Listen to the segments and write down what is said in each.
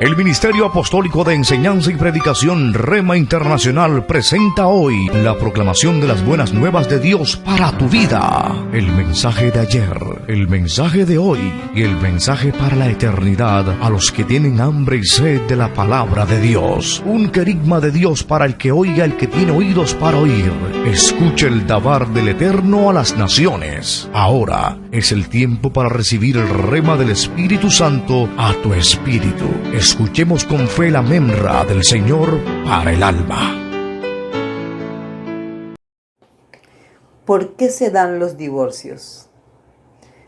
El Ministerio Apostólico de Enseñanza y Predicación Rema Internacional presenta hoy la proclamación de las buenas nuevas de Dios para tu vida. El mensaje de ayer, el mensaje de hoy y el mensaje para la eternidad a los que tienen hambre y sed de la palabra de Dios. Un querigma de Dios para el que oiga, el que tiene oídos para oír. Escuche el dabar del Eterno a las naciones. Ahora es el tiempo para recibir el rema del Espíritu Santo a tu espíritu. Escuchemos con fe la memra del Señor para el alma. ¿Por qué se dan los divorcios?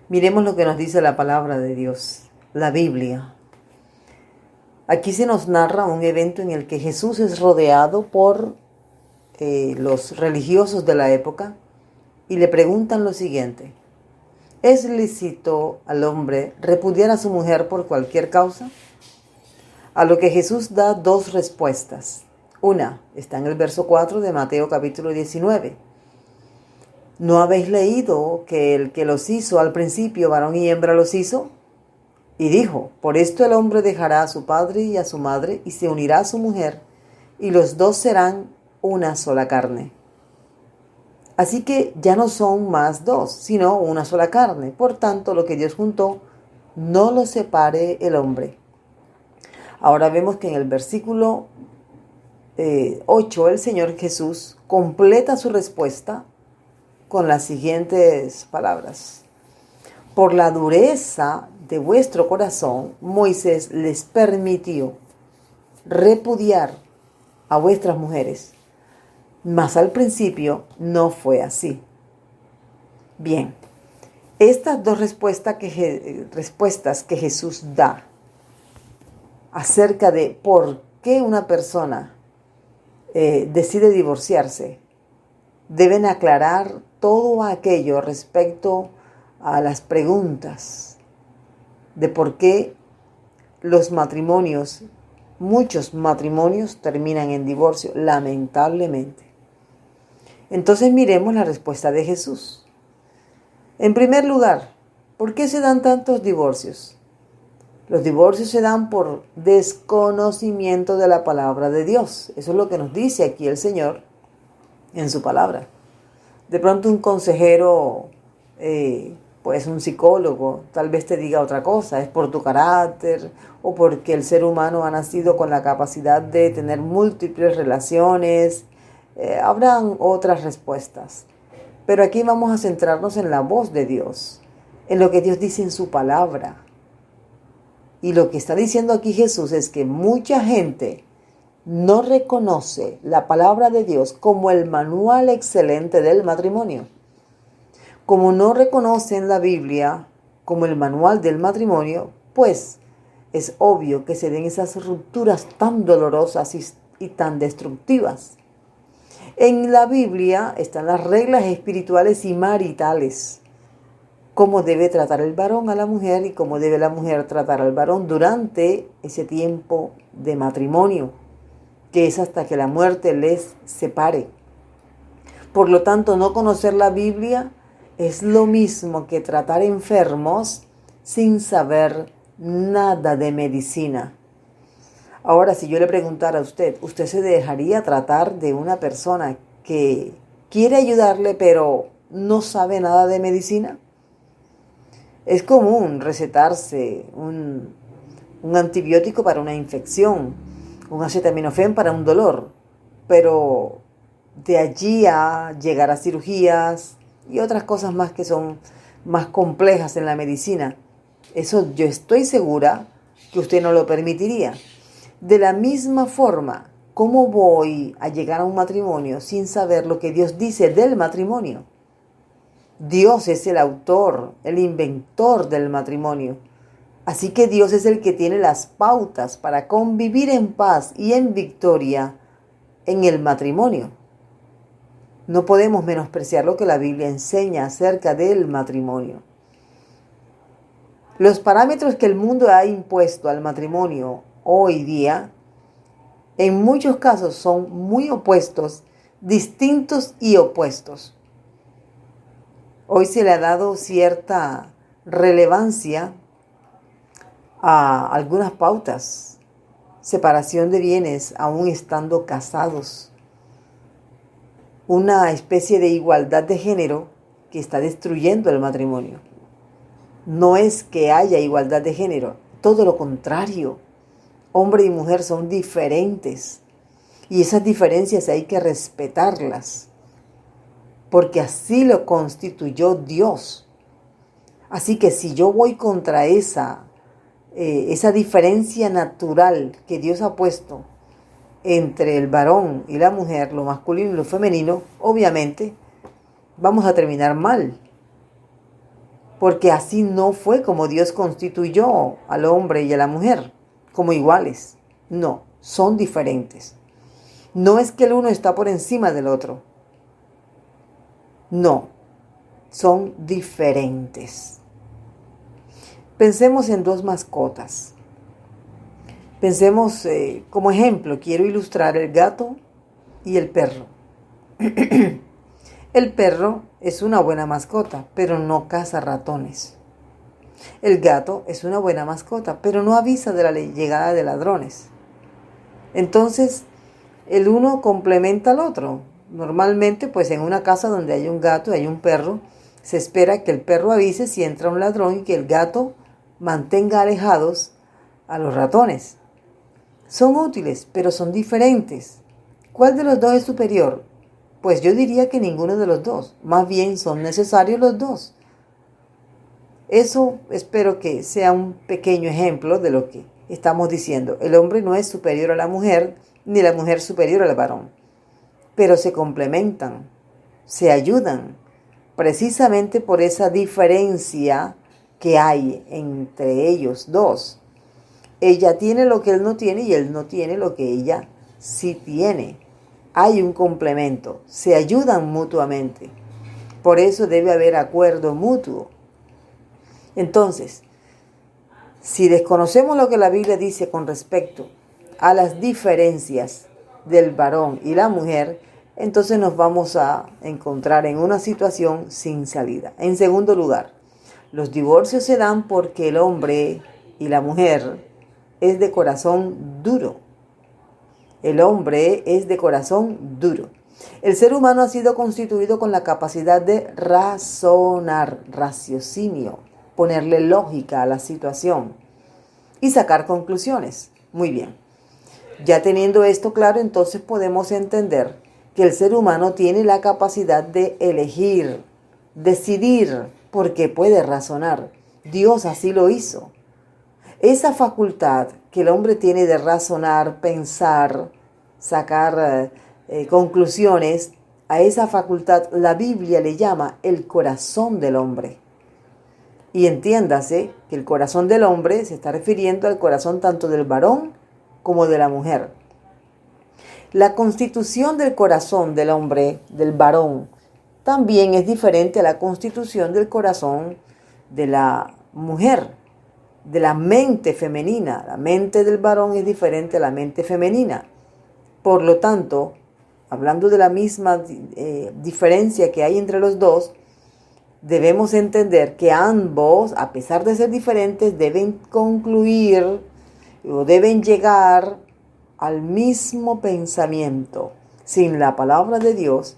Miremos lo que nos dice la palabra de Dios, la Biblia. Aquí se nos narra un evento en el que Jesús es rodeado por los religiosos de la época y le preguntan lo siguiente: ¿es lícito al hombre repudiar a su mujer por cualquier causa? A lo que Jesús da dos respuestas. Una está en el verso 4 de Mateo capítulo 19. ¿No habéis leído que el que los hizo al principio, varón y hembra los hizo? Y dijo: por esto el hombre dejará a su padre y a su madre y se unirá a su mujer, y los dos serán una sola carne. Así que ya no son más dos, sino una sola carne. Por tanto, lo que Dios juntó, no lo separe el hombre. Ahora vemos que en el versículo 8 el Señor Jesús completa su respuesta con las siguientes palabras: por la dureza de vuestro corazón, Moisés les permitió repudiar a vuestras mujeres, mas al principio no fue así. Bien, estas dos respuestas que Jesús da acerca de por qué una persona decide divorciarse, deben aclarar todo aquello respecto a las preguntas de por qué muchos matrimonios terminan en divorcio, lamentablemente. Entonces miremos la respuesta de Jesús. En primer lugar, ¿por qué se dan tantos divorcios? Los divorcios se dan por desconocimiento de la palabra de Dios. Eso es lo que nos dice aquí el Señor en su palabra. De pronto un consejero, pues un psicólogo, tal vez te diga otra cosa. Es por tu carácter o porque el ser humano ha nacido con la capacidad de tener múltiples relaciones. Habrán otras respuestas. Pero aquí vamos a centrarnos en la voz de Dios, en lo que Dios dice en su palabra. Y lo que está diciendo aquí Jesús es que mucha gente no reconoce la palabra de Dios como el manual excelente del matrimonio. Como no reconocen la Biblia como el manual del matrimonio, pues es obvio que se den esas rupturas tan dolorosas y tan destructivas. En la Biblia están las reglas espirituales y maritales: cómo debe tratar el varón a la mujer y cómo debe la mujer tratar al varón durante ese tiempo de matrimonio, que es hasta que la muerte les separe. Por lo tanto, no conocer la Biblia es lo mismo que tratar enfermos sin saber nada de medicina. Ahora, si yo le preguntara a usted, ¿usted se dejaría tratar de una persona que quiere ayudarle pero no sabe nada de medicina? Es común recetarse un antibiótico para una infección, un acetaminofén para un dolor, pero de allí a llegar a cirugías y otras cosas más que son más complejas en la medicina, eso yo estoy segura que usted no lo permitiría. De la misma forma, ¿cómo voy a llegar a un matrimonio sin saber lo que Dios dice del matrimonio? Dios es el autor, el inventor del matrimonio. Así que Dios es el que tiene las pautas para convivir en paz y en victoria en el matrimonio. No podemos menospreciar lo que la Biblia enseña acerca del matrimonio. Los parámetros que el mundo ha impuesto al matrimonio hoy día, en muchos casos son muy opuestos, distintos y opuestos. Hoy se le ha dado cierta relevancia a algunas pautas separación de bienes aún estando casados, una especie de igualdad de género que está destruyendo el matrimonio. No es que haya igualdad de género, todo lo contrario. Hombre y mujer son diferentes y esas diferencias hay que respetarlas, porque así lo constituyó Dios. Así que si yo voy contra esa diferencia natural que Dios ha puesto entre el varón y la mujer, lo masculino y lo femenino, obviamente vamos a terminar mal. Porque así no fue como Dios constituyó al hombre y a la mujer, como iguales. No, son diferentes. No es que el uno está por encima del otro. No, son diferentes. Pensemos en dos mascotas. Pensemos, como ejemplo, quiero ilustrar el gato y el perro. El perro es una buena mascota, pero no caza ratones. El gato es una buena mascota, pero no avisa de la llegada de ladrones. Entonces, el uno complementa al otro. Normalmente, pues en una casa donde hay un gato y hay un perro, se espera que el perro avise si entra un ladrón y que el gato mantenga alejados a los ratones. Son útiles, pero son diferentes. ¿Cuál de los dos es superior? Pues yo diría que ninguno de los dos. Más bien son necesarios los dos. Eso espero que sea un pequeño ejemplo de lo que estamos diciendo. El hombre no es superior a la mujer, ni la mujer superior al varón. Pero se complementan, se ayudan, precisamente por esa diferencia que hay entre ellos dos. Ella tiene lo que él no tiene y él no tiene lo que ella sí tiene. Hay un complemento, se ayudan mutuamente. Por eso debe haber acuerdo mutuo. Entonces, si desconocemos lo que la Biblia dice con respecto a las diferencias del varón y la mujer, entonces nos vamos a encontrar en una situación sin salida. En segundo lugar, los divorcios se dan porque el hombre y la mujer es de corazón duro. El hombre es de corazón duro. El ser humano ha sido constituido con la capacidad de razonar, raciocinio, ponerle lógica a la situación y sacar conclusiones. Muy bien. Ya teniendo esto claro, entonces podemos entender que el ser humano tiene la capacidad de elegir, decidir, porque puede razonar. Dios así lo hizo. Esa facultad que el hombre tiene de razonar, pensar, sacar conclusiones, a esa facultad la Biblia le llama el corazón del hombre. Y entiéndase que el corazón del hombre se está refiriendo al corazón tanto del varón como de la mujer. La constitución del corazón del hombre, del varón, también es diferente a la constitución del corazón de la mujer, de la mente femenina. La mente del varón es diferente a la mente femenina. Por lo tanto, hablando de la misma diferencia que hay entre los dos, debemos entender que ambos, a pesar de ser diferentes, deben concluir o deben llegar al mismo pensamiento. Sin la palabra de Dios,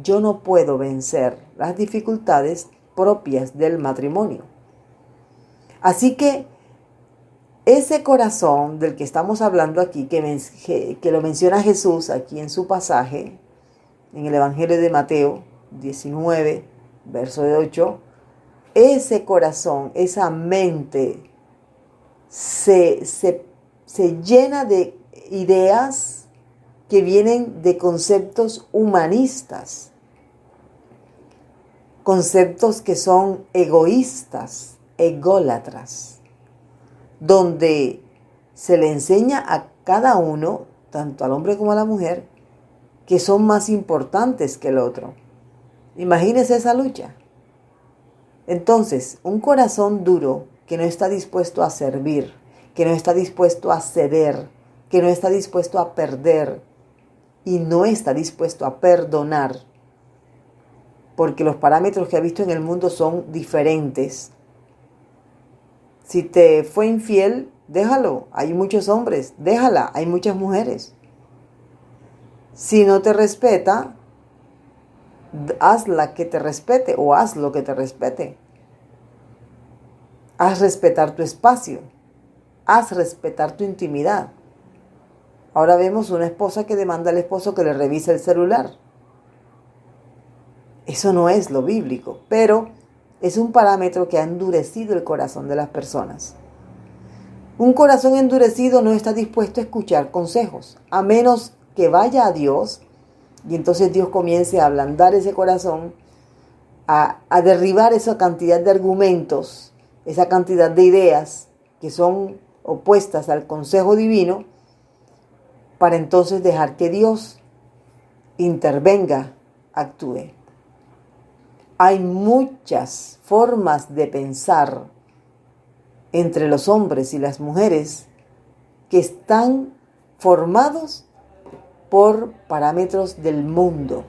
yo no puedo vencer las dificultades propias del matrimonio. Así que ese corazón del que estamos hablando aquí, que lo menciona Jesús aquí en su pasaje, en el Evangelio de Mateo 19, verso 8, ese corazón, esa mente se llena de ideas que vienen de conceptos humanistas, conceptos que son egoístas, ególatras, donde se le enseña a cada uno, tanto al hombre como a la mujer, que son más importantes que el otro. Imagínese esa lucha. Entonces, un corazón duro que no está dispuesto a servir, que no está dispuesto a ceder, que no está dispuesto a perder y no está dispuesto a perdonar, porque los parámetros que ha visto en el mundo son diferentes. Si te fue infiel, déjalo, hay muchos hombres, déjala, hay muchas mujeres. Si no te respeta, hazla que te respete o haz lo que te respete. Haz respetar tu espacio, haz respetar tu intimidad. Ahora vemos una esposa que demanda al esposo que le revise el celular. Eso no es lo bíblico, pero es un parámetro que ha endurecido el corazón de las personas. Un corazón endurecido no está dispuesto a escuchar consejos, a menos que vaya a Dios y entonces Dios comience a ablandar ese corazón, a derribar esa cantidad de argumentos, esa cantidad de ideas que son opuestas al consejo divino, para entonces dejar que Dios intervenga, actúe. Hay muchas formas de pensar entre los hombres y las mujeres que están formados por parámetros del mundo,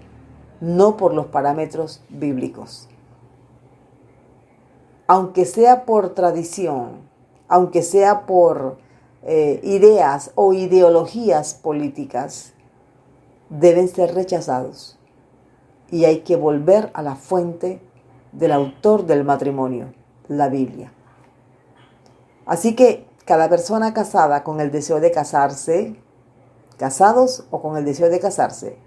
no por los parámetros bíblicos. Aunque sea por tradición, aunque sea por ideas o ideologías políticas, deben ser rechazados. Y hay que volver a la fuente del autor del matrimonio, la Biblia. Así que cada persona casada con el deseo de casarse, casados o con el deseo de casarse,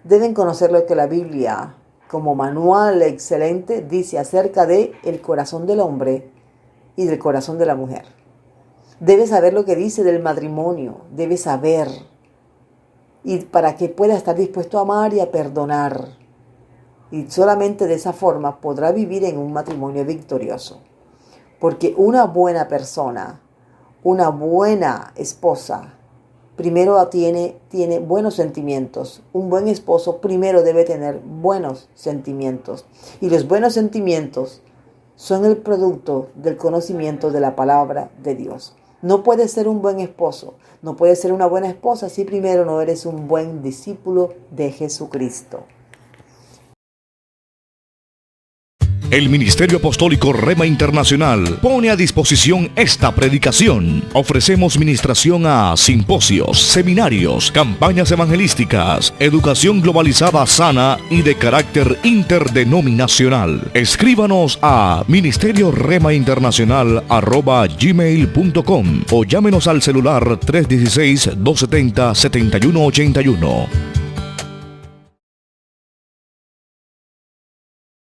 deben conocer lo que la Biblia, como manual excelente, dice acerca de el corazón del hombre y del corazón de la mujer. Debes saber lo que dice del matrimonio, debes saber, y para que pueda estar dispuesto a amar y a perdonar. Y solamente de esa forma podrá vivir en un matrimonio victorioso. Porque una buena persona, una buena esposa, primero tiene buenos sentimientos. Un buen esposo primero debe tener buenos sentimientos. Y los buenos sentimientos son el producto del conocimiento de la palabra de Dios. No puedes ser un buen esposo, no puedes ser una buena esposa si primero no eres un buen discípulo de Jesucristo. El Ministerio Apostólico Rema Internacional pone a disposición esta predicación. Ofrecemos ministración a simposios, seminarios, campañas evangelísticas, educación globalizada sana y de carácter interdenominacional. Escríbanos a ministerio-rema-internacional@gmail.com o llámenos al celular 316-270-7181.